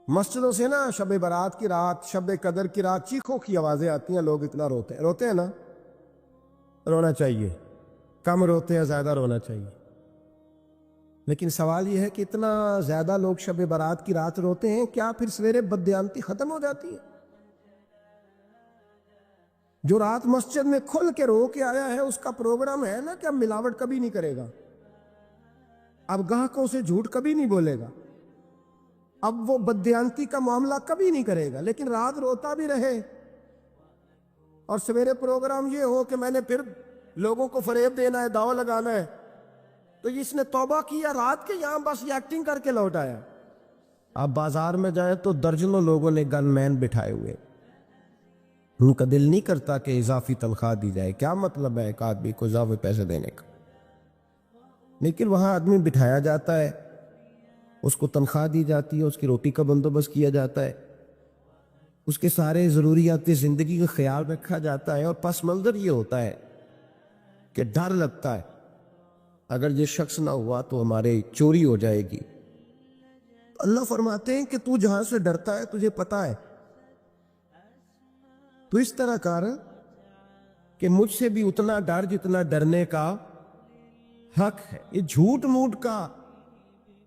مسجدوں سے نا شب برات کی رات، شب قدر کی رات چیخوں کی آوازیں آتی ہیں، لوگ اتنا روتے ہیں نا. رونا چاہیے، کم روتے ہیں، زیادہ رونا چاہیے. لیکن سوال یہ ہے کہ اتنا زیادہ لوگ شب برات کی رات روتے ہیں، کیا پھر سویرے بددیانتی ختم ہو جاتی ہے؟ جو رات مسجد میں کھل کے رو کے آیا ہے اس کا پروگرام ہے نا کہ اب ملاوٹ کبھی نہیں کرے گا، اب گاہکوں سے جھوٹ کبھی نہیں بولے گا، اب وہ بددیانتی کا معاملہ کبھی نہیں کرے گا. لیکن رات روتا بھی رہے اور سویرے پروگرام یہ ہو کہ میں نے پھر لوگوں کو فریب دینا ہے، دعویٰ لگانا ہے، تو اس نے توبہ کیا رات کے، یہاں بس یہ ایکٹنگ کر کے لوٹ آیا. آپ بازار میں جائیں تو درجنوں لوگوں نے گن مین بٹھائے ہوئے، ان کا دل نہیں کرتا کہ اضافی تنخواہ دی جائے. کیا مطلب ہے ایک آدمی کو اضافی پیسے دینے کا؟ لیکن وہاں آدمی بٹھایا جاتا ہے، اس کو تنخواہ دی جاتی ہے، اس کی روٹی کا بندوبست کیا جاتا ہے، اس کے سارے ضروریات زندگی کا خیال رکھا جاتا ہے، اور پس منظر یہ ہوتا ہے کہ ڈر لگتا ہے اگر یہ شخص نہ ہوا تو ہمارے چوری ہو جائے گی. اللہ فرماتے ہیں کہ تو جہاں سے ڈرتا ہے تجھے پتا ہے، تو اس طرح کر کہ مجھ سے بھی اتنا ڈر جتنا ڈرنے کا حق ہے. یہ جھوٹ موٹ کا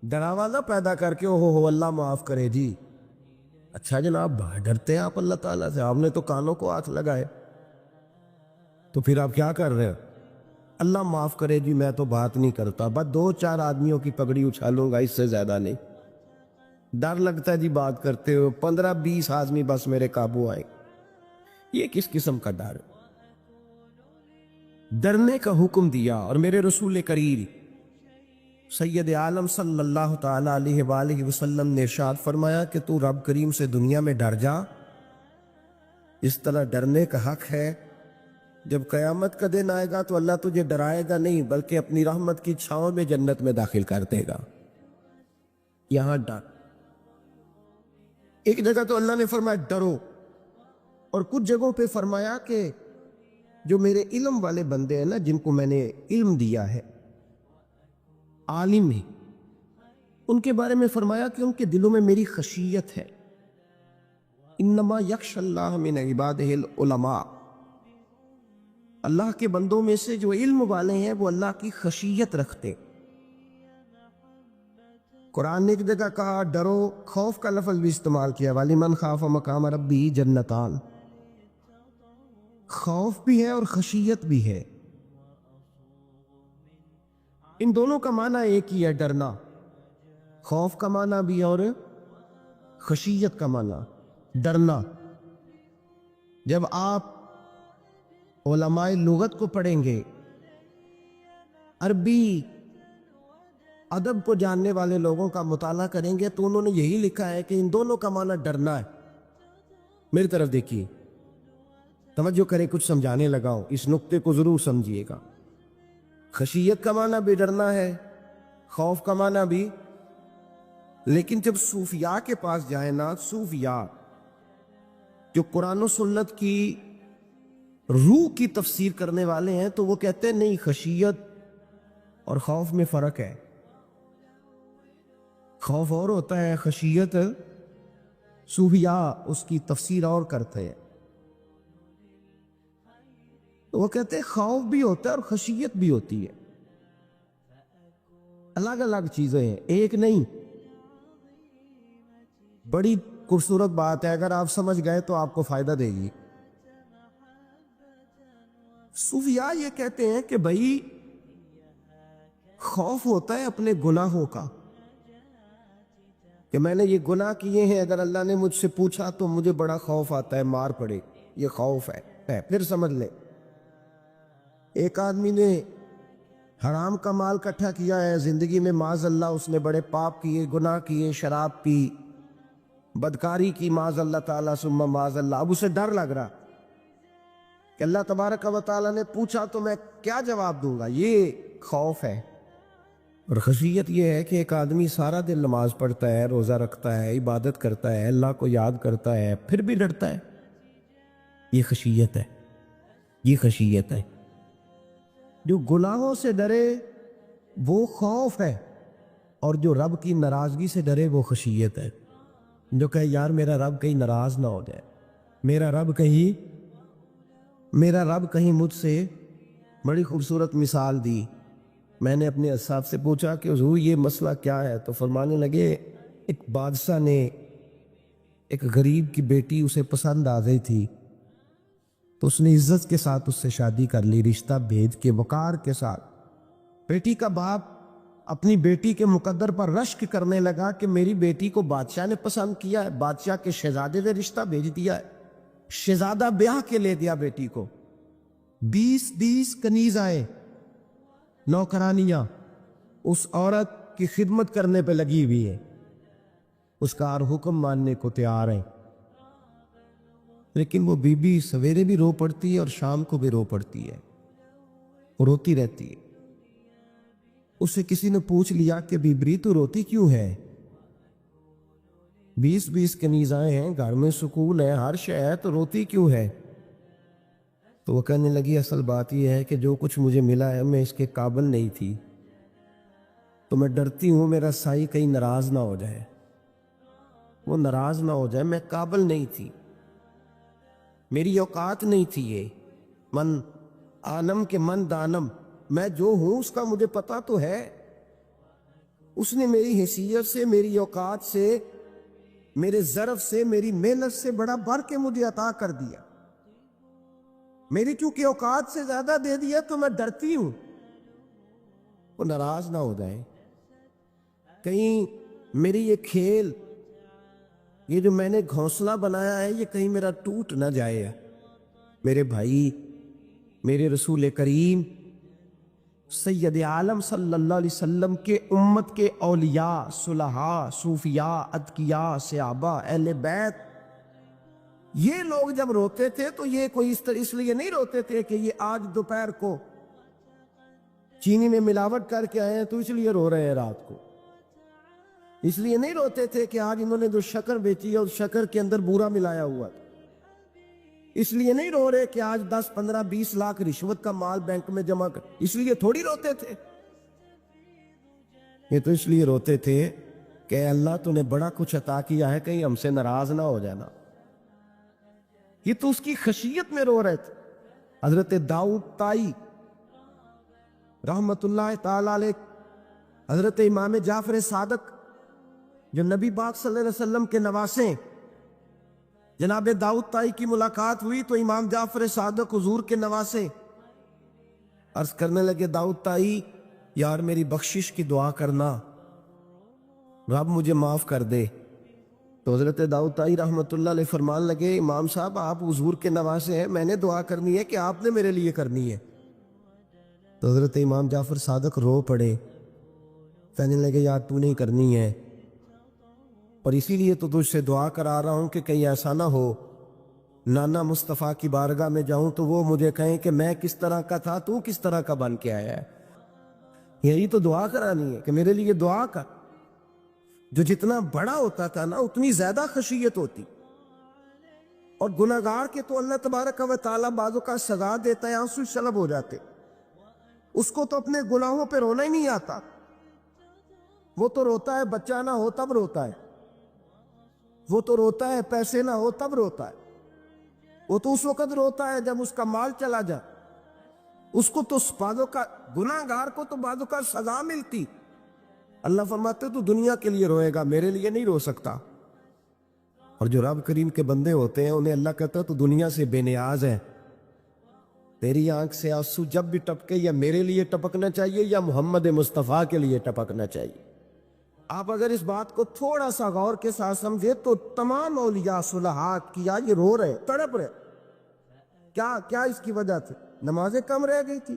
ڈراوا نہ پیدا کر کے ہو اللہ معاف کرے جی. اچھا جناب، ڈرتے ہیں آپ اللہ تعالیٰ سے، آپ نے تو کانوں کو ہاتھ لگائے، تو پھر آپ کیا کر رہے ہیں؟ اللہ معاف کرے جی، میں تو بات نہیں کرتا، بس 2-4 آدمیوں کی پگڑی اچھالوں گا، اس سے زیادہ نہیں. ڈر لگتا ہے جی بات کرتے ہو، 15-20 آدمی بس میرے قابو آئے. یہ کس قسم کا ڈر؟ ڈرنے کا حکم دیا. اور میرے رسول کریم سید عالم صلی اللہ تعالیٰ علیہ وآلہ وسلم نے ارشاد فرمایا کہ تو رب کریم سے دنیا میں ڈر جا. اس طرح ڈرنے کا حق ہے. جب قیامت کا دن آئے گا تو اللہ تجھے ڈرائے گا نہیں، بلکہ اپنی رحمت کی چھاؤں میں جنت میں داخل کر دے گا. یہاں ڈر. ایک جگہ تو اللہ نے فرمایا ڈرو، اور کچھ جگہوں پہ فرمایا کہ جو میرے علم والے بندے ہیں نا، جن کو میں نے علم دیا ہے، عالم ہیں، ان کے بارے میں فرمایا کہ ان کے دلوں میں میری خشیت ہے. انما یخشی اللہ من عبادہ العلماء. اللہ کے بندوں میں سے جو علم والے ہیں وہ اللہ کی خشیت رکھتے. قرآن نے ایک جگہ کہا ڈرو، خوف کا لفظ بھی استعمال کیا، وَلِمَنْ خَافَ مَقَامَ رَبِّهِ جَنَّتَانِ. خوف بھی ہے اور خشیت بھی ہے. ان دونوں کا معنی ایک ہی ہے، ڈرنا. خوف کا معنی بھی اور خشیت کا معنی ڈرنا. جب آپ علماء لغت کو پڑھیں گے، عربی ادب کو جاننے والے لوگوں کا مطالعہ کریں گے، تو انہوں نے یہی لکھا ہے کہ ان دونوں کا معنی ڈرنا ہے. میری طرف دیکھیے، توجہ کریں، کچھ سمجھانے لگا ہوں، اس نقطے کو ضرور سمجھیے گا. خشیت کا معنی بھی ڈرنا ہے، خوف کا معنی بھی. لیکن جب صوفیاء کے پاس جائیں نا، صوفیاء جو قرآن و سنت کی روح کی تفسیر کرنے والے ہیں، تو وہ کہتے ہیں نہیں، خشیت اور خوف میں فرق ہے. خوف اور ہوتا ہے، خشیت صوفیاء اس کی تفسیر اور کرتے ہیں. تو وہ کہتے ہیں خوف بھی ہوتا ہے اور خشیت بھی ہوتی ہے، الگ الگ چیزیں ہیں، ایک نہیں. بڑی خوبصورت بات ہے، اگر آپ سمجھ گئے تو آپ کو فائدہ دے گی. صوفیاء یہ کہتے ہیں کہ بھائی خوف ہوتا ہے اپنے گناہوں کا، کہ میں نے یہ گناہ کیے ہیں، اگر اللہ نے مجھ سے پوچھا تو مجھے بڑا خوف آتا ہے مار پڑے، یہ خوف ہے. پھر سمجھ لیں، ایک آدمی نے حرام کا مال اکٹھا کیا ہے زندگی میں، معاذ اللہ اس نے بڑے پاپ کیے، گناہ کیے، شراب پی، بدکاری کی، معاذ اللہ تعالیٰ ثم معاذ اللہ. اب اسے ڈر لگ رہا کہ اللہ تبارک و تعالیٰ نے پوچھا تو میں کیا جواب دوں گا. یہ خوف ہے. اور خشیت یہ ہے کہ ایک آدمی سارا دن نماز پڑھتا ہے، روزہ رکھتا ہے، عبادت کرتا ہے، اللہ کو یاد کرتا ہے، پھر بھی ڈرتا ہے. یہ خشیت ہے، یہ خشیت ہے. جو گناہوں سے ڈرے وہ خوف ہے، اور جو رب کی ناراضگی سے ڈرے وہ خشیت ہے. جو کہے یار میرا رب کہیں ناراض نہ ہو جائے، میرا رب کہیں مجھ سے، بڑی خوبصورت مثال دی۔ میں نے اپنے صاحب سے پوچھا کہ حضور یہ مسئلہ کیا ہے، تو فرمانے لگے ایک بادشاہ نے ایک غریب کی بیٹی اسے پسند آ گئی تھی، تو اس نے عزت کے ساتھ اس سے شادی کر لی، رشتہ بھیج کے وقار کے ساتھ۔ بیٹی کا باپ اپنی بیٹی کے مقدر پر رشک کرنے لگا کہ میری بیٹی کو بادشاہ نے پسند کیا ہے، بادشاہ کے شہزادے نے رشتہ بھیج دیا ہے، شہزادہ بیاہ کے لے دیا بیٹی کو۔ 20 کنیز آئے، نوکرانیاں اس عورت کی خدمت کرنے پہ لگی ہوئی ہے، اس کا ہر حکم ماننے کو تیار ہے، لیکن وہ بی بی سویرے بھی رو پڑتی ہے اور شام کو بھی رو پڑتی ہے، وہ روتی رہتی ہے۔ اسے کسی نے پوچھ لیا کہ بیبری تو روتی کیوں ہے؟ 20 کنیزائیں ہیں، گھر میں سکون ہے، ہر شے ہے، تو روتی کیوں ہے؟ تو وہ کہنے لگی اصل بات یہ ہے کہ جو کچھ مجھے ملا ہے میں اس کے قابل نہیں تھی، تو میں ڈرتی ہوں میرا سائی کہیں ناراض نہ ہو جائے، وہ ناراض نہ ہو جائے، میں قابل نہیں تھی، میری اوقات نہیں تھی۔ یہ من عالم کے من دانم، میں جو ہوں اس کا مجھے پتا تو ہے، اس نے میری حیثیت سے، میری اوقات سے، میرے ظرف سے، میری محنت سے بڑا بڑھ کے مجھے عطا کر دیا، میری چونکہ اوقات سے زیادہ دے دیا تو میں ڈرتی ہوں وہ ناراض نہ ہو جائے، کہیں میری یہ کھیل، یہ جو میں نے گھونسلہ بنایا ہے یہ کہیں میرا ٹوٹ نہ جائے۔ میرے بھائی، میرے رسول کریم سید عالم صلی اللہ علیہ وسلم کے امت کے اولیاء، صلحاء، صوفیاء، اتقیاء، صحابہ، اہل بیت، یہ لوگ جب روتے تھے تو یہ کوئی اس لیے نہیں روتے تھے کہ یہ آج دوپہر کو چینی میں ملاوٹ کر کے آئے ہیں تو اس لیے رو رہے ہیں، رات کو اس لیے نہیں روتے تھے کہ آج انہوں نے جو شکر بیچی ہے اس شکر کے اندر بورا ملایا ہوا تھا، اس لیے نہیں رو رہے کہ آج 10 15 20 لاکھ رشوت کا مال بینک میں جمع کر، اس لیے تھوڑی روتے تھے، یہ تو اس لیے روتے تھے کہ اللہ تو نے بڑا کچھ عطا کیا ہے، کہیں ہم سے ناراض نہ ہو جانا، یہ تو اس کی خشیت میں رو رہے تھے۔ حضرت داؤد طائی رحمت اللہ تعالی علیہ، حضرت امام جعفر صادق جو نبی پاک صلی اللہ علیہ وسلم کے نواسے، جناب داؤد طائی کی ملاقات ہوئی تو امام جعفر صادق حضور کے نواسے عرض کرنے لگے داؤد طائی یار میری بخشش کی دعا کرنا، رب مجھے معاف کر دے۔ تو حضرت داؤد طائی رحمت اللہ علیہ فرمان لگے امام صاحب آپ حضور کے نواسے ہیں، میں نے دعا کرنی ہے کہ آپ نے میرے لیے کرنی ہے؟ تو حضرت امام جعفر صادق رو پڑے، کہنے لگے یار تو نہیں کرنی ہے، اور اسی لیے تو تجھ سے دعا کرا رہا ہوں کہ کہیں ایسا نہ ہو نانا مصطفیٰ کی بارگاہ میں جاؤں تو وہ مجھے کہیں کہ میں کس طرح کا تھا تو کس طرح کا بن کے آیا ہے، یہی تو دعا کرانی ہے کہ میرے لیے دعا کر۔ جو جتنا بڑا ہوتا تھا نا اتنی زیادہ خشیت ہوتی، اور گناہگار کے تو اللہ تبارک و تعالیٰ بعضوں کا سزا دیتا ہے، آنسو شلب ہو جاتے، اس کو تو اپنے گناہوں پہ رونا ہی نہیں آتا، وہ تو روتا ہے بچہ نہ ہو تب روتا ہے، وہ تو روتا ہے پیسے نہ ہو تب روتا ہے، وہ تو اس وقت روتا ہے جب اس کا مال چلا جائے، اس کو تو بعضوں کا گناہگار کو تو بعضوں کا سزا ملتی، اللہ فرماتے تو دنیا کے لیے روئے گا میرے لیے نہیں رو سکتا۔ اور جو رب کریم کے بندے ہوتے ہیں انہیں اللہ کہتا ہے تو دنیا سے بے نیاز ہے، تیری آنکھ سے آنسو جب بھی ٹپکے یا میرے لیے ٹپکنا چاہیے یا محمد مصطفیٰ کے لیے ٹپکنا چاہیے۔ آپ اگر اس بات کو تھوڑا سا غور کے ساتھ سمجھے تو تمام اولیاء صلحاء کیا یہ رو رہے تڑپ رہے، کیا اس کی وجہ تھی؟ نمازیں کم رہ گئی تھی،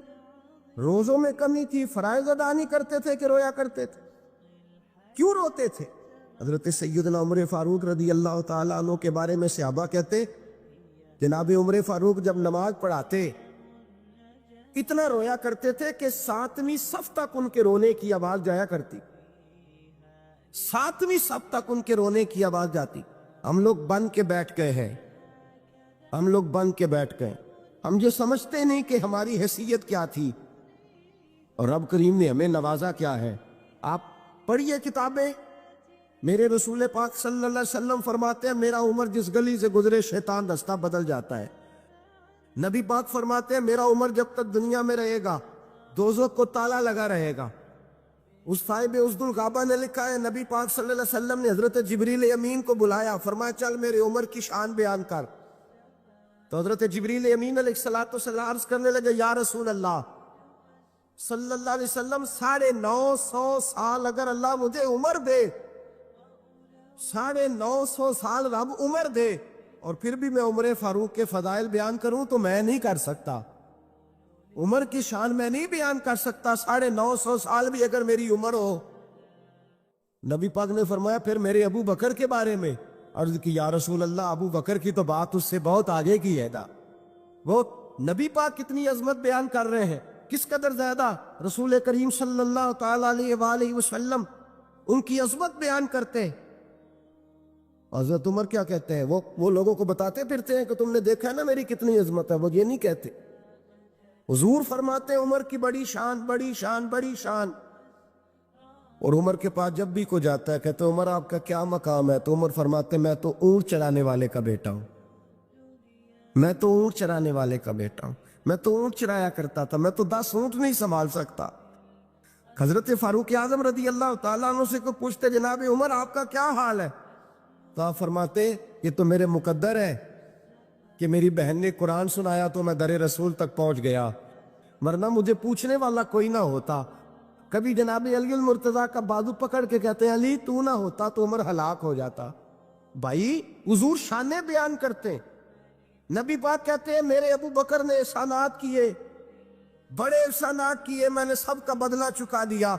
روزوں میں کمی تھی، فرائض ادا نہیں کرتے تھے کہ رویا کرتے تھے؟ کیوں روتے تھے؟ حضرت سیدنا عمر فاروق رضی اللہ تعالیٰ عنہ کے بارے میں صحابہ کہتے جناب عمر فاروق جب نماز پڑھاتے اتنا رویا کرتے تھے کہ 7ویں صف تک ان کے رونے کی آواز جایا کرتی، 7ویں صف تک ان کے رونے کی آواز جاتی۔ ہم لوگ بن کے بیٹھ گئے ہیں، ہم لوگ بن کے بیٹھ گئے، ہم یہ سمجھتے نہیں کہ ہماری حیثیت کیا تھی اور رب کریم نے ہمیں نوازا کیا ہے۔ آپ پڑھیے کتابیں، میرے رسول پاک صلی اللہ علیہ وسلم فرماتے ہیں میرا عمر جس گلی سے گزرے شیطان رستہ بدل جاتا ہے۔ نبی پاک فرماتے ہیں میرا عمر جب تک دنیا میں رہے گا دوزخ کو تالا لگا رہے گا۔ اس صاحب اسد الغابہ نے لکھا ہے نبی پاک صلی اللہ علیہ وسلم نے حضرت جبریل امین کو بلایا، فرمایا چل میرے عمر کی شان بیان کر۔ تو حضرت جبریل امین علیہ السلام عرض کرنے لگے یا رسول اللہ صلی اللہ علیہ وسلم 950 سال اگر اللہ مجھے عمر دے، 950 سال رب عمر دے اور پھر بھی میں عمر فاروق کے فضائل بیان کروں تو میں نہیں کر سکتا، عمر کی شان میں نہیں بیان کر سکتا، 950 سال بھی اگر میری عمر ہو۔ نبی پاک نے فرمایا پھر میرے ابو بکر کے بارے میں؟ عرض کی یا رسول اللہ ابو بکر کی تو بات اس سے بہت آگے کی ہے نا، وہ نبی پاک کتنی عظمت بیان کر رہے ہیں، کس قدر زیادہ رسول کریم صلی اللہ تعالی علیہ وآلہ وسلم ان کی عظمت بیان کرتے ہیں۔ حضرت عمر کیا کہتے ہیں، وہ لوگوں کو بتاتے پھرتے ہیں کہ تم نے دیکھا ہے نا میری کتنی عظمت ہے، وہ یہ نہیں کہتے۔ حضور فرماتے ہیں عمر کی بڑی شان بڑی شان بڑی شان، اور عمر کے پاس جب بھی کوئی جاتا ہے کہتے ہیں عمر آپ کا کیا مقام ہے، تو عمر فرماتے ہیں میں تو اونٹ چرانے والے کا بیٹا ہوں، میں تو اونٹ چرانے والے کا بیٹا ہوں، میں تو اونٹ چرایا کرتا تھا، میں تو 10 اونٹ نہیں سنبھال سکتا۔ حضرت فاروق اعظم رضی اللہ تعالیٰ عنہ سے کوئی پوچھتے جناب عمر آپ کا کیا حال ہے، تو آپ فرماتے یہ تو میرے مقدر ہے کہ میری بہن نے قرآن سنایا تو میں در رسول تک پہنچ گیا، ورنہ مجھے پوچھنے والا کوئی نہ ہوتا۔ کبھی جناب علی المرتضیٰ کا بازو پکڑ کے کہتے ہیں علی تو نہ ہوتا تو عمر ہلاک ہو جاتا۔ بھائی حضور شانیں بیان کرتے ہیں، نبی پاک کہتے ہیں میرے ابو بکر نے احسانات کیے، بڑے احسانات کیے، میں نے سب کا بدلہ چکا دیا،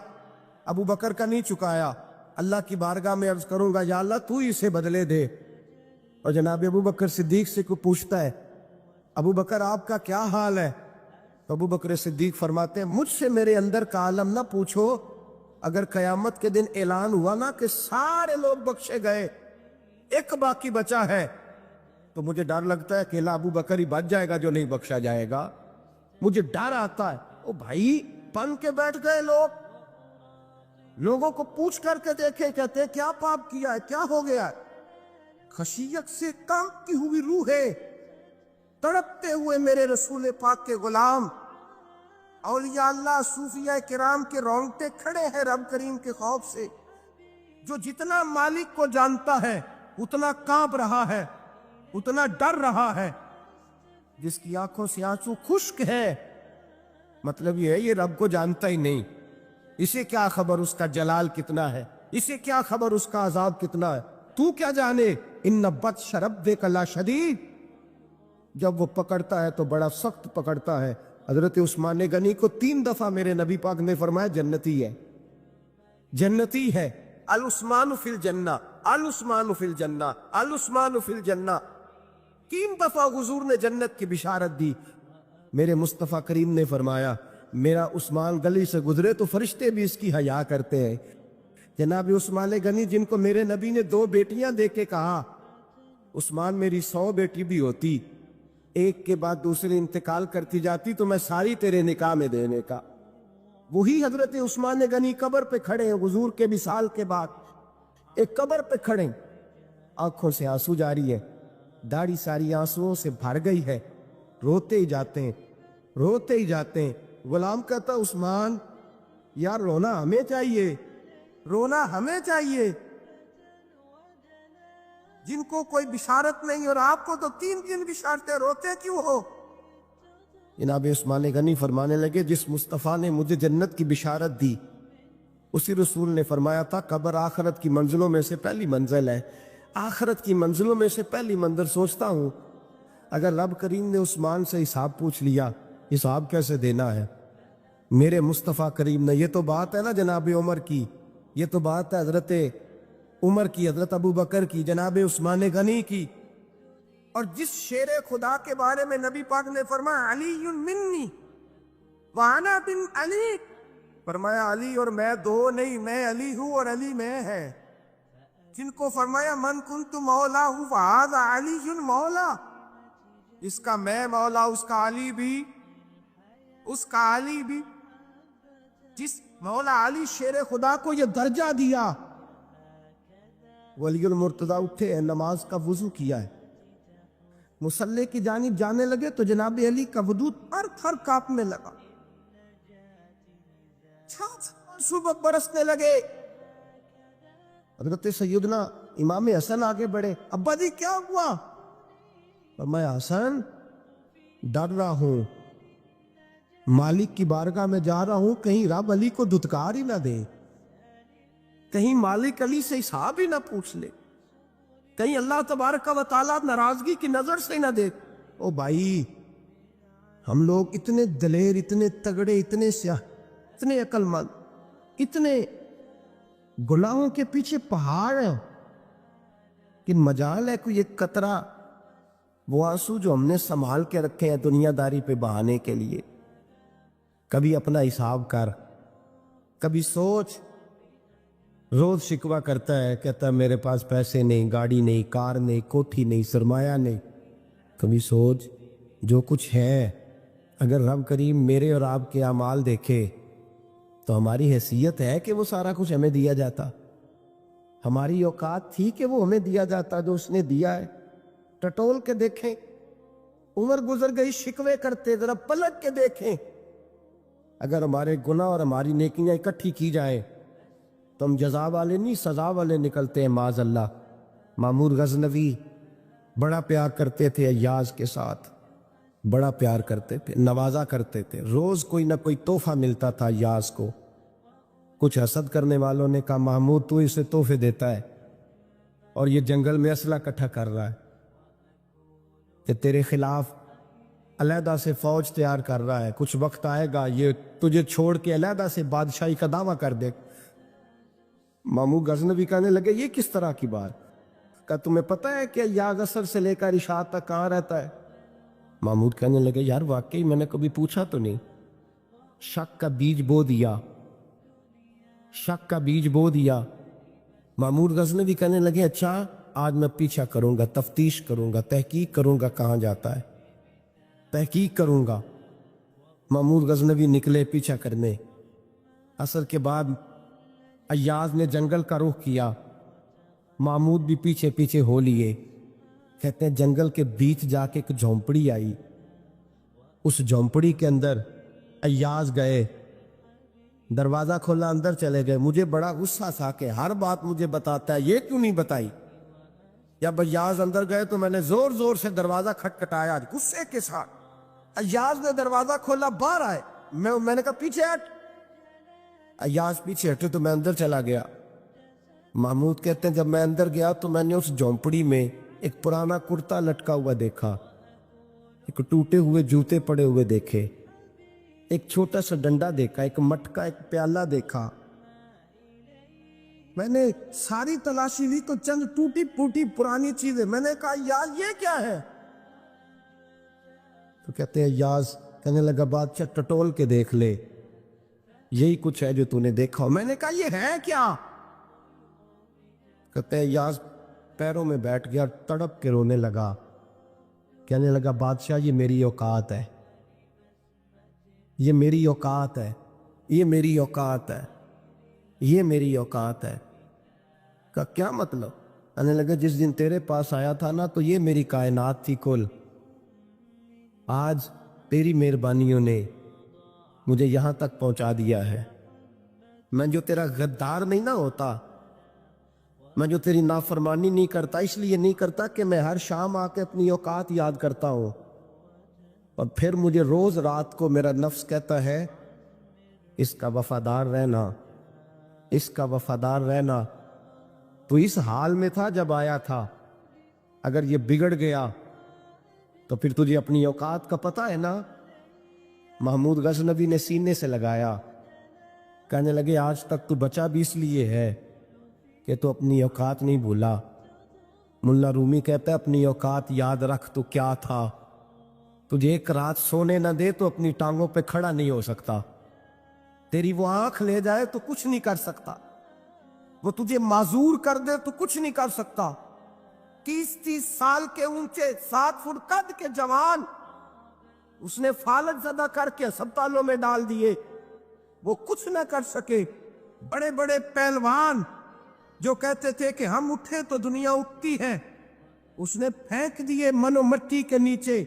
ابو بکر کا نہیں چکایا، اللہ کی بارگاہ میں عرض کروں گا یا اللہ تو ہی اسے بدلے دے۔ اور جناب ابو بکر صدیق سے کوئی پوچھتا ہے ابو بکر آپ کا کیا حال ہے، تو ابو بکر صدیق فرماتے ہیں مجھ سے میرے اندر کا عالم نہ پوچھو، اگر قیامت کے دن اعلان ہوا نا کہ سارے لوگ بخشے گئے ایک باقی بچا ہے تو مجھے ڈر لگتا ہے اکیلا ابو بکر ہی بچ جائے گا جو نہیں بخشا جائے گا، مجھے ڈر آتا ہے۔ او بھائی بن کے بیٹھ گئے لوگ، لوگوں کو پوچھ کر کے دیکھے، کہتے ہیں کیا پاپ کیا ہے، کیا ہو گیا ہے، خشیت سے کانپتی ہوئی روحیں، تڑپتے ہوئے میرے رسول پاک کے غلام، اولیاء اللہ صوفیاء کرام کے رونگٹے کھڑے ہیں رب کریم کے خوف سے، جو جتنا مالک کو جانتا ہے اتنا کانپ رہا ہے، اتنا ڈر رہا ہے، جس کی آنکھوں سے آنسو خشک ہے، مطلب یہ ہے یہ رب کو جانتا ہی نہیں، اسے کیا خبر اس کا جلال کتنا ہے، اسے کیا خبر اس کا عذاب کتنا ہے، تو کیا جانے، ان بطش ربک لشدید، جب وہ پکڑتا ہے تو بڑا سخت پکڑتا ہے۔ حضرت عثمان غنی کو 3 دفعہ میرے نبی پاک نے فرمایا جنتی ہے، جنتی ہے، العثمان فی الجنہ، العثمان فی الجنہ، العثمان فی الجنہ، 3 دفعہ حضور نے جنت کی بشارت دی۔ میرے مصطفیٰ کریم نے فرمایا میرا عثمان گلی سے گزرے تو فرشتے بھی اس کی حیا کرتے ہیں۔ جناب عثمان غنی جن کو میرے نبی نے 2 بیٹیاں دے کے کہا عثمان میری 100 بیٹی بھی ہوتی، ایک کے بعد دوسری انتقال کرتی جاتی تو میں ساری تیرے نکاح میں دینے کا، وہی حضرت عثمان غنی قبر پہ کھڑے ہیں حضور کے وصال کے بعد، ایک قبر پہ کھڑے، آنکھوں سے آنسو جاری ہے، داڑھی ساری آنسوؤں سے بھر گئی ہے، روتے ہی جاتے ہیں، روتے ہی جاتے ہیں۔ غلام کہتا عثمان یار رونا ہمیں چاہیے، رونا ہمیں چاہیے، جن کو کوئی بشارت نہیں اور آپ کو تو 3 بشارتیں، روتے کیوں ہو؟ جناب عثمان غنی فرمانے لگے جس مصطفیٰ نے مجھے جنت کی بشارت دی اسی رسول نے فرمایا تھا قبر آخرت کی منزلوں میں سے پہلی منزل ہے، آخرت کی منزلوں میں سے پہلی منزل۔ سوچتا ہوں اگر رب کریم نے عثمان سے حساب پوچھ لیا حساب کیسے دینا ہے، میرے مصطفیٰ کریم نے، یہ تو بات ہے نا جناب عمر کی، یہ تو بات ہے حضرت عمر کی، حضرت ابو بکر کی، جناب عثمان غنی کی، اور جس شیر خدا کے بارے میں نبی پاک نے فرمایا علی منی وانا بن علی، فرمایا علی اور میں 2 نہیں، میں علی ہوں اور علی میں ہے، جن کو فرمایا من کنت مولا ہوں فہذا علی مولا، اس کا میں مولا، اس کا علی بھی، اس کا علی بھی، جس مولا علی شیر خدا کو یہ درجہ دیا ولی المرتضیٰ اٹھے ہیں، نماز کا وضو کیا ہے، مصلی کی جانب جانے لگے تو جناب علی کا وضو تھر تھر کانپنے لگا، صبح برسنے لگے۔ حضرت سیدنا امام حسن آگے بڑھے، ابا جی کیا ہوا؟ میں حسن ڈر رہا ہوں، مالک کی بارگاہ میں جا رہا ہوں، کہیں رب علی کو دھتکار ہی نہ دے، کہیں مالک علی سے حساب ہی نہ پوچھ لے، کہیں اللہ تبارک و تعالیٰ ناراضگی کی نظر سے نہ دے۔ او بھائی، ہم لوگ اتنے دلیر، اتنے تگڑے، اتنے سیاہ، اتنے عقل مند، اتنے گناہوں کے پیچھے پہاڑ ہیں کہ مجال ہے کوئی ایک قطرہ وہ آنسو جو ہم نے سنبھال کے رکھے ہیں دنیا داری پہ بہانے کے لیے؟ کبھی اپنا حساب کر، کبھی سوچ۔ روز شکوہ کرتا ہے، کہتا ہے میرے پاس پیسے نہیں، گاڑی نہیں، کار نہیں، کوٹھی نہیں، سرمایہ نہیں۔ کبھی سوچ جو کچھ ہے اگر رب کریم میرے اور آپ کے اعمال دیکھے تو ہماری حیثیت ہے کہ وہ سارا کچھ ہمیں دیا جاتا؟ ہماری اوقات تھی کہ وہ ہمیں دیا جاتا جو اس نے دیا ہے؟ ٹٹول کے دیکھیں، عمر گزر گئی، شکوے کرتے، ذرا پلٹ کے دیکھیں۔ اگر ہمارے گناہ اور ہماری نیکیاں اکٹھی کی جائیں تو ہم جزا والے نہیں سزا والے نکلتے ہیں، معاذ اللہ۔ مامور غزنوی بڑا پیار کرتے تھے ایاز کے ساتھ، بڑا پیار کرتے تھے، نوازا کرتے تھے، روز کوئی نہ کوئی تحفہ ملتا تھا ایاز کو۔ کچھ حسد کرنے والوں نے کہا محمود تو اسے تحفے دیتا ہے اور یہ جنگل میں اسلحہ اکٹھا کر رہا ہے کہ تیرے خلاف علیحدہ سے فوج تیار کر رہا ہے، کچھ وقت آئے گا یہ تجھے چھوڑ کے علیحدہ سے بادشاہی کا دعویٰ کر دے۔ ماموں غزنوی کہنے لگے یہ کس طرح کی بات؟ کہ تمہیں پتہ ہے کہ ایاز عصر سے لے کر عشاء تک کہاں رہتا ہے؟ محمود کہنے لگے یار واقعی میں نے کبھی پوچھا تو نہیں۔ شک کا بیج بو دیا، شک کا بیج بو دیا۔ مامور غزنوی کہنے لگے اچھا آج میں پیچھا کروں گا، تفتیش کروں گا، تحقیق کروں گا کہاں جاتا ہے، تحقیق کروں گا۔ مامور غزنوی نکلے پیچھا کرنے۔ عصر کے بعد ایاز نے جنگل کا رخ کیا، محمود بھی پیچھے پیچھے ہو لیے۔ کہتے ہیں جنگل کے بیچ جا کے ایک جھونپڑی آئی، اس جھونپڑی کے اندر ایاز گئے، دروازہ کھولا، اندر چلے گئے۔ مجھے بڑا غصہ تھا کہ ہر بات مجھے بتاتا ہے، یہ کیوں نہیں بتائی؟ جب ایاز اندر گئے تو میں نے زور زور سے دروازہ کھٹکھٹایا غصے کے ساتھ۔ ایاز نے دروازہ کھولا، باہر آئے، میں نے کہا پیچھے ہٹ۔ ایاز پیچھے ہٹے تو میں اندر چلا گیا۔ محمود کہتے ہیں جب میں اندر گیا تو میں نے اس جھونپڑی میں ایک پرانا کرتا لٹکا ہوا دیکھا، ایک ٹوٹے ہوئے جوتے پڑے ہوئے دیکھے، ایک چھوٹا سا ڈنڈا دیکھا، ایک مٹکا، ایک پیالہ دیکھا۔ میں نے ساری تلاشی لی تو چند ٹوٹی پھوٹی پرانی چیزیں۔ میں نے کہا یار یہ کیا ہے؟ تو کہتے ہیں یاز کہنے لگا بادشاہ ٹٹول کے دیکھ لے، یہی کچھ ہے جو تو نے دیکھا ہو۔ میں نے کہا یہ ہے کیا؟ کہتے ہیں یاز پیروں میں بیٹھ گیا، تڑپ کے رونے لگا، کہنے لگا بادشاہ یہ میری اوقات ہے، یہ میری اوقات ہے، یہ میری اوقات ہے، یہ میری اوقات ہے۔ کہا کیا مطلب؟ کہنے لگا جس دن تیرے پاس آیا تھا نا تو یہ میری کائنات تھی کل، آج تیری مہربانیوں نے مجھے یہاں تک پہنچا دیا ہے۔ میں جو تیرا غدار نہیں نہ ہوتا، میں جو تیری نافرمانی نہیں کرتا، اس لیے نہیں کرتا کہ میں ہر شام آ کے اپنی اوقات یاد کرتا ہوں، اور پھر مجھے روز رات کو میرا نفس کہتا ہے اس کا وفادار رہنا، اس کا وفادار رہنا۔ تو اس حال میں تھا جب آیا تھا، اگر یہ بگڑ گیا تو پھر تجھے اپنی اوقات کا پتہ ہے نا۔ محمود غزنوی نے سینے سے لگایا، کہنے لگے آج تک تو بچا بھی اس لیے ہے کہ تو اپنی اوقات نہیں بھولا۔ ملا رومی کہتا ہے اپنی اوقات یاد رکھ تو کیا تھا، تجھے ایک رات سونے نہ دے تو اپنی ٹانگوں پہ کھڑا نہیں ہو سکتا، تیری وہ آنکھ لے جائے تو کچھ نہیں کر سکتا، وہ تجھے معذور کر دے تو کچھ نہیں کر سکتا۔ 30 سال کے اونچے 7 فٹ قد کے جوان اس نے فالج زدہ کر کے ہسپتالوں میں ڈال دیے، وہ کچھ نہ کر سکے۔ بڑے بڑے پہلوان جو کہتے تھے کہ ہم اٹھے تو دنیا اٹھتی ہے، اس نے پھینک دیے من و مٹی کے نیچے،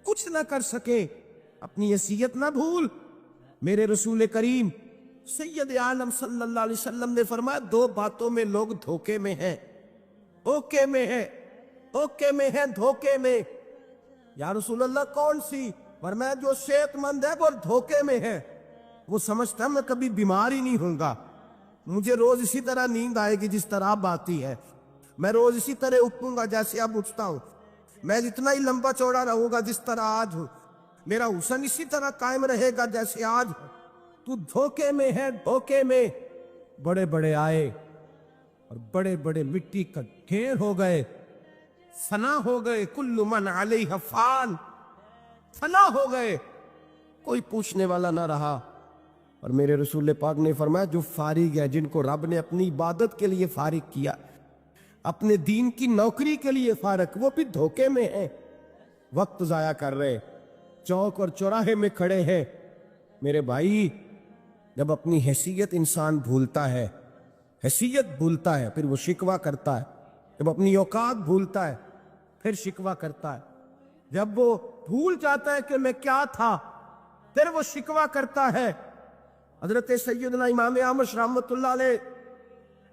کچھ نہ کر سکے۔ اپنی حیثیت نہ بھول۔ میرے رسول کریم سید عالم صلی اللہ علیہ وسلم نے فرمایا 2 باتوں میں لوگ دھوکے میں ہیں، اوکے میں ہے، اوکے میں ہے، دھوکے میں۔ یا رسول اللہ کون سی؟ فرمایا جو صحت مند ہے وہ دھوکے میں ہے، وہ سمجھتا ہے میں کبھی بیمار ہی نہیں ہوں گا، مجھے روز اسی طرح نیند آئے گی جس طرح اب آتی ہے، میں روز اسی طرح اٹھوں گا جیسے اب اٹھتا ہوں، میں اتنا ہی لمبا چوڑا رہوں گا جس طرح آج ہوں، میرا حسن اسی طرح قائم رہے گا جیسے آج ہوں۔ تو دھوکے میں ہے، دھوکے میں۔ بڑے بڑے آئے اور بڑے بڑے مٹی کا ڈھیر ہو گئے، فنا ہو گئے، کل من علیہ فان، فنا ہو گئے، کوئی پوچھنے والا نہ رہا۔ اور میرے رسول پاک نے فرمایا جو فارغ ہے، جن کو رب نے اپنی عبادت کے لیے فارغ کیا، اپنے دین کی نوکری کے لیے فارغ، وہ بھی دھوکے میں ہیں، وقت ضائع کر رہے، چوک اور چوراہے میں کھڑے ہیں۔ میرے بھائی، جب اپنی حیثیت انسان بھولتا ہے، حیثیت بھولتا ہے، پھر وہ شکوہ کرتا ہے۔ جب اپنی اوقات بھولتا ہے پھر شکوہ کرتا ہے۔ جب وہ بھول جاتا ہے کہ میں کیا تھا، پھر وہ شکوہ کرتا ہے۔ حضرت سیدنا امام احمد رحمۃ اللہ علیہ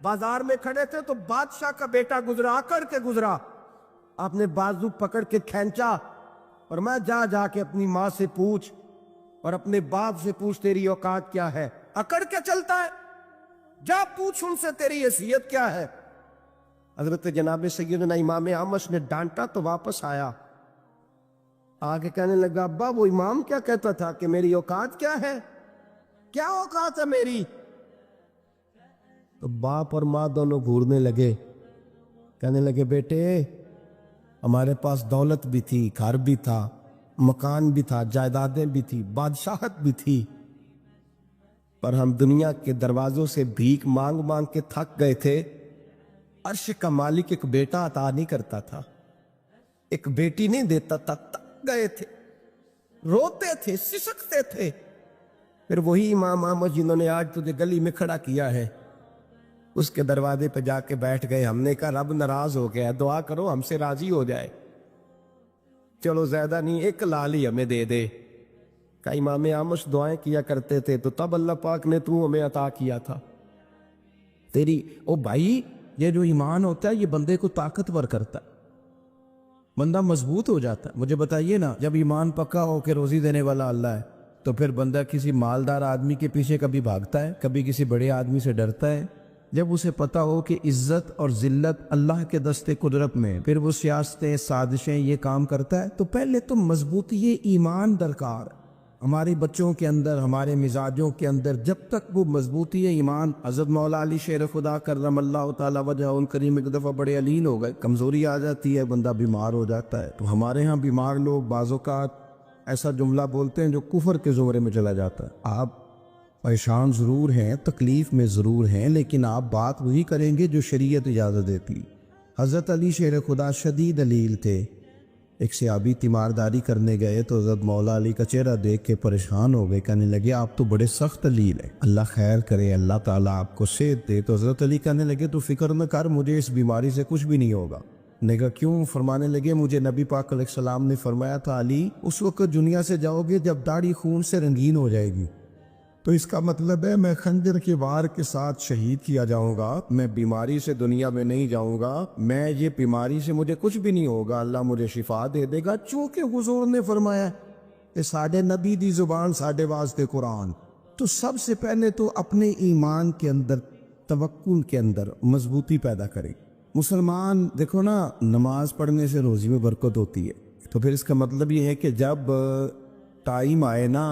بازار میں کھڑے تھے تو بادشاہ کا بیٹا گزرا، آ کر کے گزرا، آپ نے بازو پکڑ کے کھینچا اور میں جا کے اپنی ماں سے پوچھ اور اپنے باپ سے پوچھ تیری اوقات کیا ہے۔ اکڑ کے چلتا ہے، جا پوچھ ان سے تیری حیثیت کیا ہے۔ حضرت جناب سیدنا امام احمد نے ڈانٹا تو واپس آیا، آگے کہنے لگا ابا وہ امام کیا کہتا تھا کہ میری اوقات کیا ہے، کیا اوقات ہے میری؟ تو باپ اور ماں دونوں گھورنے لگے، کہنے لگے بیٹے ہمارے پاس دولت بھی تھی، گھر بھی تھا، مکان بھی تھا، جائیدادیں بھی تھی، بادشاہت بھی تھی، پر ہم دنیا کے دروازوں سے بھیک مانگ مانگ کے تھک گئے تھے۔ عرش کا مالک ایک بیٹا عطا نہیں کرتا تھا، ایک بیٹی نہیں دیتا تھا، تھک گئے تھے، روتے تھے، سسکتے تھے۔ پھر وہی امام احمد جنہوں نے آج تجھے گلی میں کھڑا کیا ہے، اس کے دروازے پہ جا کے بیٹھ گئے۔ ہم نے کہا رب ناراض ہو گیا، دعا کرو ہم سے راضی ہو جائے، چلو زیادہ نہیں، 1 لال ہی ہمیں دے دے۔ کہ امام احمد دعائیں کیا کرتے تھے تو تب اللہ پاک نے تو ہمیں عطا کیا تھا تیری۔ او بھائی، یہ جو ایمان ہوتا ہے یہ بندے کو طاقتور کرتا ہے، بندہ مضبوط ہو جاتا ہے۔ مجھے بتائیے نا، جب ایمان پکا ہو کہ روزی دینے والا اللہ ہے تو پھر بندہ کسی مالدار آدمی کے پیچھے کبھی بھاگتا ہے، کبھی کسی بڑے آدمی سے ڈرتا ہے؟ جب اسے پتا ہو کہ عزت اور ذلت اللہ کے دستے قدرت میں، پھر وہ سیاستیں، سازشیں یہ کام کرتا ہے۔ تو پہلے تو مضبوطی ایمان درکار ہے ہمارے بچوں کے اندر، ہمارے مزاجوں کے اندر۔ جب تک وہ مضبوطی ایمان، حضرت مولا علی شیر خدا کرم اللہ تعالی وجہ ان کریم ایک دفعہ بڑے علین ہو گئے، کمزوری آ جاتی ہے، بندہ بیمار ہو جاتا ہے۔ تو ہمارے ہاں بیمار لوگ بعض اوقات ایسا جملہ بولتے ہیں جو کفر کے زمرے میں چلا جاتا ہے۔ آپ پریشان ضرور ہیں، تکلیف میں ضرور ہیں، لیکن آپ بات وہی کریں گے جو شریعت اجازت دیتی۔ حضرت علی شیر خدا شدید علیل تھے، ایک صحابی تیمارداری کرنے گئے تو حضرت مولا علی کا چہرہ دیکھ کے پریشان ہو گئے، کہنے لگے آپ تو بڑے سخت علیل ہیں، اللہ خیر کرے، اللہ تعالیٰ آپ کو صحت دے۔ تو حضرت علی کہنے لگے تو فکر نہ کر، مجھے اس بیماری سے کچھ بھی نہیں ہوگا۔ نے کہا کیوں؟ فرمانے لگے مجھے نبی پاک علیہ السلام نے فرمایا تھا علی اس وقت دنیا سے جاؤ گے جب داڑھی خون سے رنگین ہو جائے گی، تو اس کا مطلب ہے میں خنجر کے وار کے ساتھ شہید کیا جاؤں گا، میں بیماری سے دنیا میں نہیں جاؤں گا، میں یہ بیماری سے مجھے کچھ بھی نہیں ہوگا، اللہ مجھے شفا دے دے گا۔ چونکہ حضور نے فرمایا کہ ساڈے نبی دی زبان ساڈے واسطے قرآن، تو سب سے پہلے تو اپنے ایمان کے اندر، توکل کے اندر مضبوطی پیدا کریں۔ مسلمان دیکھو نا، نماز پڑھنے سے روزی میں برکت ہوتی ہے، تو پھر اس کا مطلب یہ ہے کہ جب ٹائم آئے نا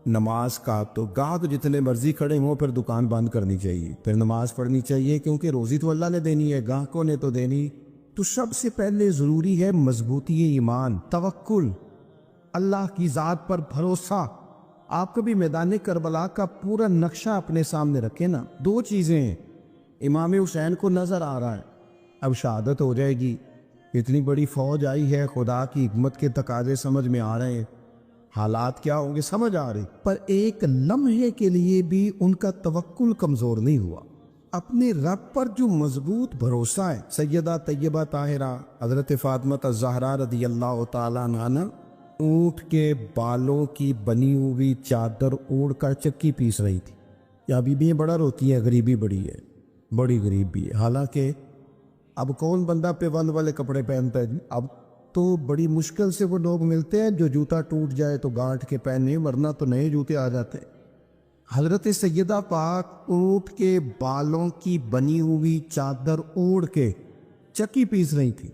نماز کا تو گاہ تو جتنے مرضی کھڑے ہوں پھر دکان بند کرنی چاہیے، پھر نماز پڑھنی چاہیے، کیونکہ روزی تو اللہ نے دینی ہے، گاہکوں نے تو دینی۔ تو سب سے پہلے ضروری ہے مضبوطی ایمان، توکل، اللہ کی ذات پر بھروسہ۔ آپ کبھی میدان کربلا کا پورا نقشہ اپنے سامنے رکھیں نا، 2 چیزیں ہیں۔ امام حسین کو نظر آ رہا ہے اب شہادت ہو جائے گی، اتنی بڑی فوج آئی ہے، خدا کی حکمت کے تقاضے سمجھ میں آ رہے ہیں، حالات کیا ہوں گے سمجھ آ رہی، پر ایک لمحے کے لیے بھی ان کا توکل کمزور نہیں ہوا۔ اپنے رب پر جو مضبوط بھروسہ ہے. سیدہ طیبہ طاہرہ حضرت فاطمہ الزہرا رضی اللہ تعالیٰ عنہ اونٹ کے بالوں کی بنی ہوئی چادر اوڑھ کر چکی پیس رہی تھی. یا بیویاں بڑا روتی ہیں، غریبی بڑی ہے، بڑی غریب بھی ہے. حالانکہ اب کون بندہ پیوند والے کپڑے پہنتا ہے جی؟ اب تو بڑی مشکل سے وہ لوگ ملتے ہیں جو جوتا ٹوٹ جائے تو گانٹھ کے پہنے، ورنہ تو نئے جوتے آ جاتے ہیں. حضرت سیدہ پاک اونٹ کے بالوں کی بنی ہوئی چادر اوڑھ کے چکی پیس رہی تھی.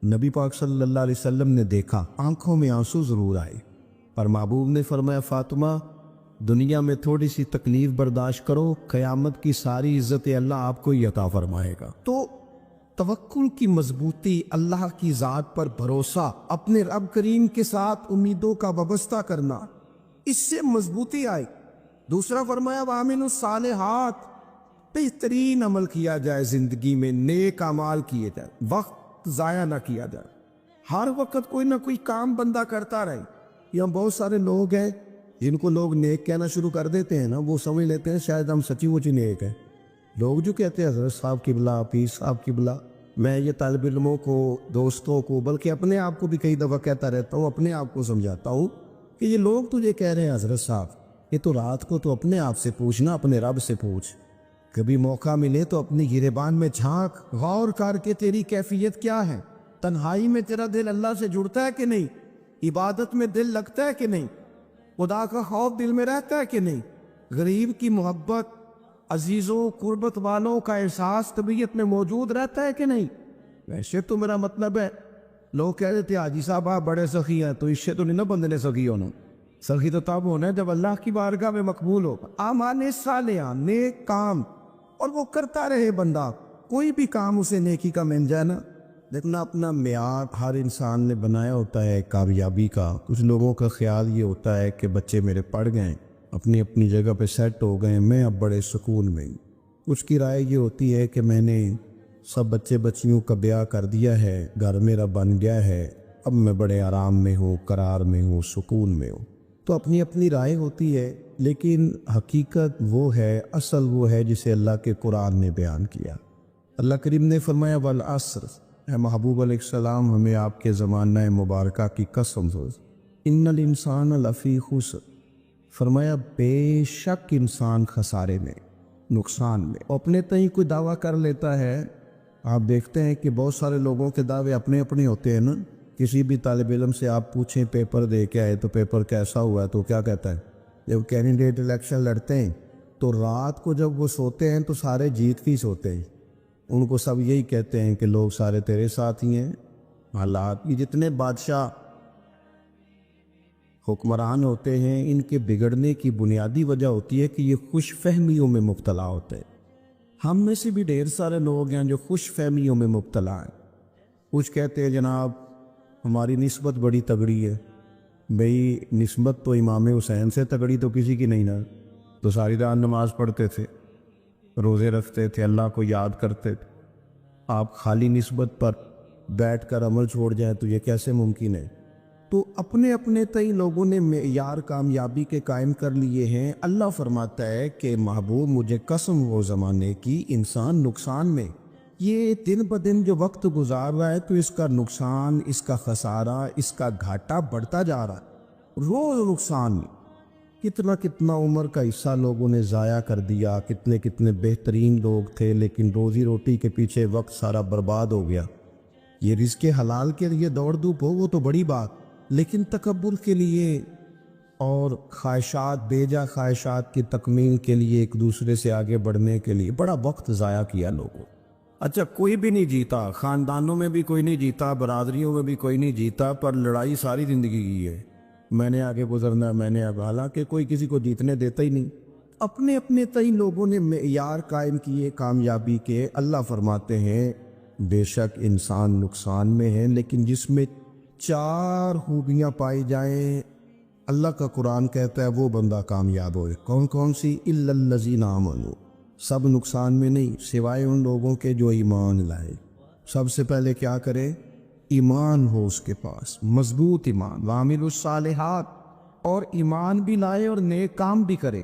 نبی پاک صلی اللہ علیہ وسلم نے دیکھا، آنکھوں میں آنسو ضرور آئے، پر محبوب نے فرمایا فاطمہ دنیا میں تھوڑی سی تکلیف برداشت کرو، قیامت کی ساری عزت اللہ آپ کو ہی عطا فرمائے گا. تو توکل کی مضبوطی، اللہ کی ذات پر بھروسہ، اپنے رب کریم کے ساتھ امیدوں کا وابستہ کرنا، اس سے مضبوطی آئی. دوسرا فرمایا وَعَمِلُوا الصَّالِحَاتِ، بہترین عمل کیا جائے زندگی میں، نیک اعمال کیے جائے، وقت ضائع نہ کیا جائے. ہر وقت کوئی نہ کوئی کام بندہ کرتا رہے. یہاں بہت سارے لوگ ہیں جن کو لوگ نیک کہنا شروع کر دیتے ہیں نا، وہ سمجھ لیتے ہیں شاید ہم سچی مچی نیک ہیں. لوگ جو کہتے ہیں حضرت صاحب قبلہ، پیر صاحب قبلہ، میں یہ طالب علموں کو، دوستوں کو، بلکہ اپنے آپ کو بھی کئی دفعہ کہتا رہتا ہوں، اپنے آپ کو سمجھاتا ہوں کہ یہ لوگ تجھے کہہ رہے ہیں حضرت صاحب، یہ تو رات کو تو اپنے آپ سے پوچھنا، اپنے رب سے پوچھ. کبھی موقع ملے تو اپنی گریبان میں جھانک، غور کر کے تیری کیفیت کیا ہے. تنہائی میں تیرا دل اللہ سے جڑتا ہے کہ نہیں؟ عبادت میں دل لگتا ہے کہ نہیں؟ خدا کا خوف دل میں رہتا ہے کہ نہیں؟ غریب کی محبت، عزیزوں قربت والوں کا احساس طبیعت میں موجود رہتا ہے کہ نہیں؟ ویسے تو میرا مطلب ہے، لوگ کہہ دیتے حاجی صاحب آپ بڑے سخی ہیں، تو اس سے تو نہیں نا بندے نے سخی ہونا. سخی تو تب ہونا ہے جب اللہ کی بارگاہ میں مقبول ہو. اعمال صالحہ، نیک کام، اور وہ کرتا رہے بندہ. کوئی بھی کام اسے نیکی کا مل جائے نا. لیکن اپنا معیار ہر انسان نے بنایا ہوتا ہے کامیابی کا. کچھ لوگوں کا خیال یہ ہوتا ہے کہ بچے میرے پڑھ گئے، اپنی اپنی جگہ پہ سیٹ ہو گئے، میں اب بڑے سکون میں ہوں. کچھ کی رائے یہ ہوتی ہے کہ میں نے سب بچے بچیوں کا بیاہ کر دیا ہے، گھر میرا بن گیا ہے، اب میں بڑے آرام میں ہوں، قرار میں ہوں، سکون میں ہوں. تو اپنی اپنی رائے ہوتی ہے، لیکن حقیقت وہ ہے، اصل وہ ہے جسے اللہ کے قرآن نے بیان کیا. اللہ کریم نے فرمایا والعصر، اے محبوب علیہ السلام ہمیں آپ کے زمانہ مبارکہ کی قسم ہو، ان الانسان لفی خسر، فرمایا بے شک انسان خسارے میں، نقصان میں. اپنے تئیں کوئی دعویٰ کر لیتا ہے. آپ دیکھتے ہیں کہ بہت سارے لوگوں کے دعوے اپنے اپنے ہوتے ہیں نا. کسی بھی طالب علم سے آپ پوچھیں پیپر دے کے آئے تو پیپر کیسا ہوا ہے، تو کیا کہتا ہے؟ جب کینڈیڈیٹ الیکشن لڑتے ہیں تو رات کو جب وہ سوتے ہیں تو سارے جیت کے ہی سوتے ہیں. ان کو سب یہی کہتے ہیں کہ لوگ سارے تیرے ساتھ ہی ہیں. حالات یہ جتنے بادشاہ حکمران ہوتے ہیں، ان کے بگڑنے کی بنیادی وجہ ہوتی ہے کہ یہ خوش فہمیوں میں مبتلا ہوتے ہیں. ہم میں سے بھی ڈھیر سارے لوگ ہیں جو خوش فہمیوں میں مبتلا ہیں. کچھ کہتے ہیں جناب ہماری نسبت بڑی تگڑی ہے. بھئی نسبت تو امام حسین سے تگڑی تو کسی کی نہیں نا. تو ساری رات نماز پڑھتے تھے، روزے رکھتے تھے، اللہ کو یاد کرتے تھے. آپ خالی نسبت پر بیٹھ کر عمل چھوڑ جائیں تو یہ کیسے ممکن ہے؟ تو اپنے اپنے تئیں لوگوں نے معیار کامیابی کے قائم کر لیے ہیں. اللہ فرماتا ہے کہ محبوب مجھے قسم وہ زمانے کی، انسان نقصان میں. یہ دن بدن جو وقت گزار رہا ہے تو اس کا نقصان، اس کا خسارہ، اس کا گھاٹا بڑھتا جا رہا ہے. روز نقصان میں. کتنا کتنا عمر کا حصہ لوگوں نے ضائع کر دیا. کتنے کتنے بہترین لوگ تھے لیکن روزی روٹی کے پیچھے وقت سارا برباد ہو گیا. یہ رزق حلال کے لیے دوڑ دھوپ ہو وہ تو بڑی بات، لیکن تکبر کے لیے اور خواہشات، بیجا خواہشات کی تکمیل کے لیے، ایک دوسرے سے آگے بڑھنے کے لیے بڑا وقت ضائع کیا لوگوں. اچھا کوئی بھی نہیں جیتا، خاندانوں میں بھی کوئی نہیں جیتا، برادریوں میں بھی کوئی نہیں جیتا، پر لڑائی ساری زندگی کی ہے. میں نے آگے گزرنا، میں نے اب، حالانکہ کوئی کسی کو جیتنے دیتا ہی نہیں. اپنے اپنے تئیں لوگوں نے معیار قائم کیے کامیابی کے. اللہ فرماتے ہیں بے شک انسان نقصان میں ہے، لیکن جس میں 4 خوبیاں پائی جائیں، اللہ کا قرآن کہتا ہے وہ بندہ کامیاب ہوئے. کون کون سی؟ الا الذین آمنوا، سب نقصان میں نہیں سوائے ان لوگوں کے جو ایمان لائے. سب سے پہلے کیا کرے؟ ایمان ہو اس کے پاس، مضبوط ایمان. وعملوا الصالحات، اور ایمان بھی لائے اور نیک کام بھی کرے.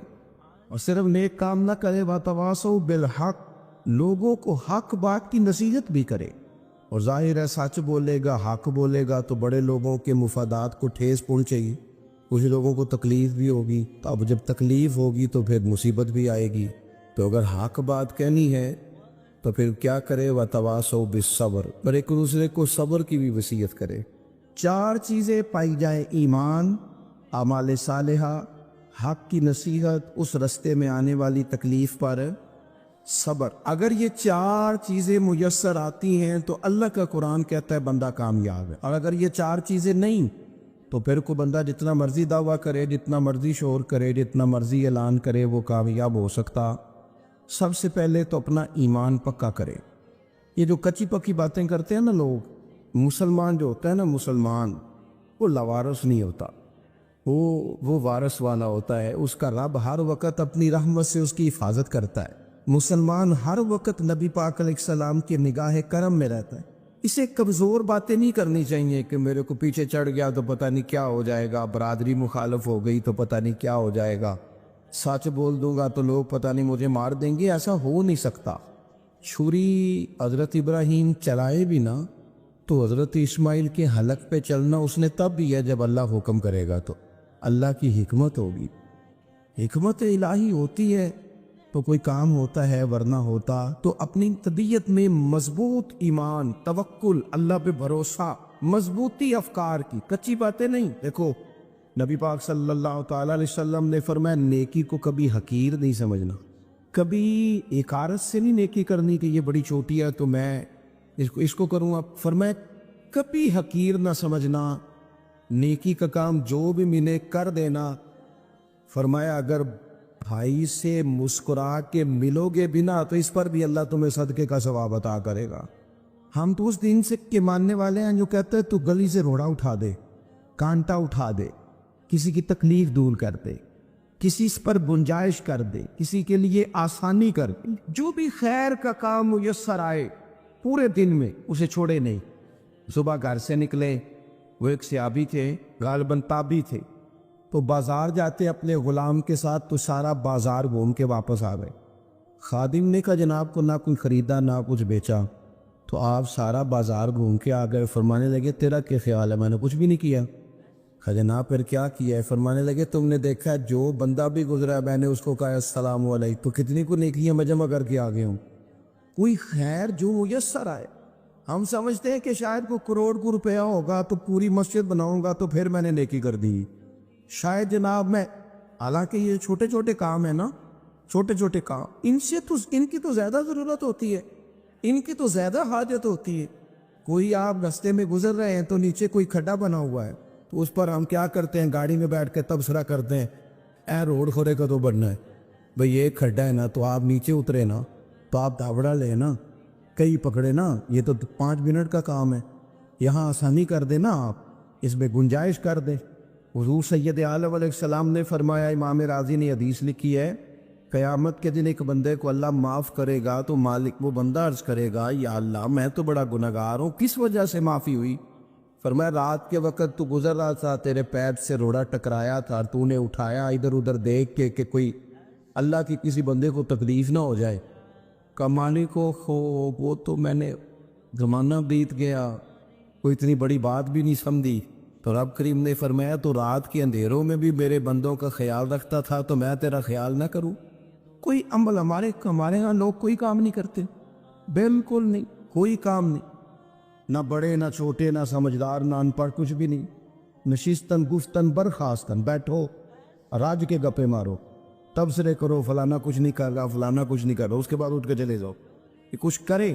اور صرف نیک کام نہ کرے، وتواصوا بالحق، لوگوں کو حق بات کی نصیحت بھی کرے. اور ظاہر ہے سچ بولے گا، حق بولے گا تو بڑے لوگوں کے مفادات کو ٹھیس پہنچے گی، کچھ لوگوں کو تکلیف بھی ہوگی. تو اب جب تکلیف ہوگی تو پھر مصیبت بھی آئے گی. تو اگر حق بات کہنی ہے تو پھر کیا کرے؟ وَتَوَاصَوْا بِالصَّبْرِ، اور ایک دوسرے کو صبر کی بھی وصیت کرے. 4 چیزیں پائی جائیں: ایمان، اعمال صالحہ، حق کی نصیحت، اس رستے میں آنے والی تکلیف پر صبر. اگر یہ 4 چیزیں میسر آتی ہیں تو اللہ کا قرآن کہتا ہے بندہ کامیاب ہے. اور اگر یہ 4 چیزیں نہیں تو پھر کو بندہ جتنا مرضی دعویٰ کرے، جتنا مرضی شور کرے، جتنا مرضی اعلان کرے، وہ کامیاب ہو سکتا. سب سے پہلے تو اپنا ایمان پکا کرے. یہ جو کچی پکی باتیں کرتے ہیں نا لوگ، مسلمان جو ہوتا ہے نا، مسلمان وہ لاوارث نہیں ہوتا، وہ وارث والا ہوتا ہے. اس کا رب ہر وقت اپنی رحمت سے اس کی حفاظت کرتا ہے. مسلمان ہر وقت نبی پاک علیہ السلام کی نگاہ کرم میں رہتا ہے. اسے کمزور باتیں نہیں کرنی چاہیے کہ میرے کو پیچھے چڑھ گیا تو پتہ نہیں کیا ہو جائے گا، برادری مخالف ہو گئی تو پتہ نہیں کیا ہو جائے گا، سچ بول دوں گا تو لوگ پتہ نہیں مجھے مار دیں گے. ایسا ہو نہیں سکتا. چھری حضرت ابراہیم چلائے بھی نا تو حضرت اسماعیل کے حلق پہ چلنا اس نے تب بھی ہے جب اللہ حکم کرے گا. تو اللہ کی حکمت ہوگی، حکمت الہی ہوتی ہے تو کوئی کام ہوتا ہے، ورنہ ہوتا. تو اپنی طبیعت میں مضبوط ایمان، توکل، اللہ پہ بھروسہ، مضبوطی افکار کی، کچی باتیں نہیں. دیکھو نبی پاک صلی اللہ تعالیٰ علیہ وسلم نے فرمایا نیکی کو کبھی حقیر نہیں سمجھنا، کبھی ایکارت سے نہیں نیکی کرنی کہ یہ بڑی چھوٹی ہے تو میں اس کو کروں. اب فرمایا کبھی حقیر نہ سمجھنا، نیکی کا کام جو بھی ملے کر دینا. فرمایا اگر بھائی سے مسکرا کے ملو گے بنا تو اس پر بھی اللہ تمہیں صدقے کا ثواب عطا کرے گا. ہم تو اس دین سے کے ماننے والے ہیں جو کہتے ہیں تو گلی سے روڑا اٹھا دے، کانٹا اٹھا دے، کسی کی تکلیف دور کر دے، کسی اس پر گنجائش کر دے، کسی کے لیے آسانی کر دے. جو بھی خیر کا کام میسر آئے پورے دن میں اسے چھوڑے نہیں. صبح گھر سے نکلے، وہ ایک صحابی تھے، غالباً تابعی تھے، تو بازار جاتے اپنے غلام کے ساتھ تو سارا بازار گھوم کے واپس آ گئے. خادم نے کہا جناب کو نہ کوئی خریدا نہ کچھ بیچا، تو آپ سارا بازار گھوم کے آ گئے. فرمانے لگے تیرا کیا خیال ہے؟ میں نے کچھ بھی نہیں کیا. کہا جناب پھر کیا کیا ہے؟ فرمانے لگے تم نے دیکھا ہے جو بندہ بھی گزرا ہے میں نے اس کو کہا السلام علیکم، تو کتنی کو نیکیاں میں جمع کر کے آ گیا ہوں. کوئی خیر جو میسر آئے. ہم سمجھتے ہیں کہ شاید کوئی کروڑ کو روپیہ ہوگا تو پوری مسجد بناؤں گا تو پھر میں نے نیکی کر دی. شاید جناب میں، حالانکہ یہ چھوٹے چھوٹے کام ہیں نا، چھوٹے چھوٹے کام، ان کی تو زیادہ ضرورت ہوتی ہے، ان کی تو زیادہ حاجت ہوتی ہے. کوئی آپ رستے میں گزر رہے ہیں تو نیچے کوئی کھڈا بنا ہوا ہے تو اس پر ہم کیا کرتے ہیں؟ گاڑی میں بیٹھ کے تبصرہ کرتے ہیں اے روڈ کھورے کا تو بننا ہے بھئی، یہ کھڈا ہے نا تو آپ نیچے اترے نا تو آپ دھاوڑا لے نا، کئی پکڑے نا، یہ تو 5 منٹ کا کام ہے، یہاں آسانی کر دے نا، آپ اس میں گنجائش کر دیں. حضور سید عالم علیہ السلام نے فرمایا، امام راضی نے حدیث لکھی ہے، قیامت کے دن ایک بندے کو اللہ معاف کرے گا تو مالک وہ بندہ عرض کرے گا یا اللہ میں تو بڑا گنہگار ہوں، کس وجہ سے معافی ہوئی؟ فرمایا رات کے وقت تو گزر رہا تھا، تیرے پیر سے روڑا ٹکرایا تھا، تو نے اٹھایا ادھر ادھر دیکھ کے کہ کوئی اللہ کی کسی بندے کو تکلیف نہ ہو جائے. کمانے کو وہ تو میں نے زمانہ بیت گیا، کوئی اتنی بڑی بات بھی نہیں سمجھی. تو رب کریم نے فرمایا تو رات کے اندھیروں میں بھی میرے بندوں کا خیال رکھتا تھا تو میں تیرا خیال نہ کروں؟ کوئی عمل ہمارے ہاں لوگ کوئی کام نہیں کرتے، بالکل نہیں، کوئی کام نہیں، نہ بڑے نہ چھوٹے نہ سمجھدار نہ ان پڑھ، کچھ بھی نہیں. نشستن گفتن برخاستن، بیٹھو راج کے گپے مارو، تبصرے کرو فلانا کچھ نہیں کر رہا، فلانا کچھ نہیں کر رہا، اس کے بعد اٹھ کے چلے جاؤ. کہ کچھ کرے،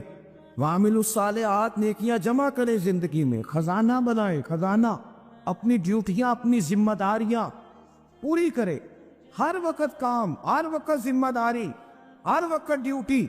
وعامل الصالحات، نیکیاں جمع کرے زندگی میں، خزانہ بنائے، خزانہ، اپنی ڈیوٹیاں اپنی ذمہ داریاں پوری کرے. ہر وقت کام، ہر وقت ذمہ داری، ہر وقت ڈیوٹی.